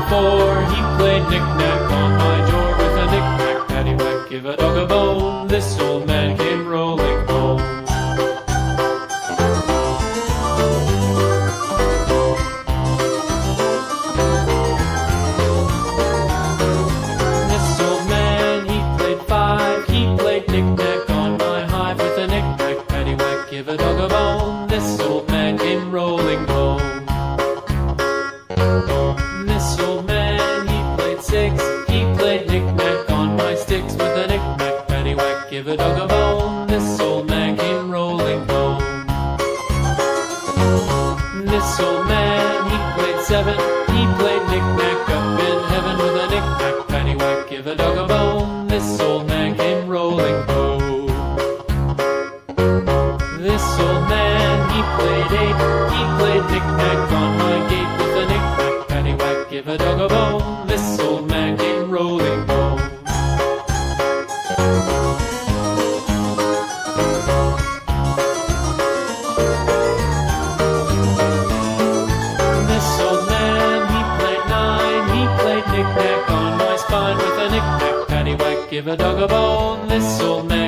4, he played knick-knack on my door with a knick-knack, paddywhack, give a dog a bone. This old man came rolling home. This old man, he played 5, he played knick-knack on my hive with a knick-knack, paddywhack, give a dog a bone. This old man came rolling home. This old man, he played 6, he played knick-knack on my sticks with a knick-knack, paddywhack, give a dog a bone. This old man came rolling home. This old man, he played 7, he played knick-knack up in heaven with a knick-knack, paddywhack, give a dog a bone. This old man came rolling home. This old man, he played 8, he played knick-knack on my gate with a knick-knack, paddywhack, give a dog a bone. This old man came rolling home. This old man, he played 9, he played knick-knack on my spine with a knick-knack, paddywhack, give a dog a bone. This old man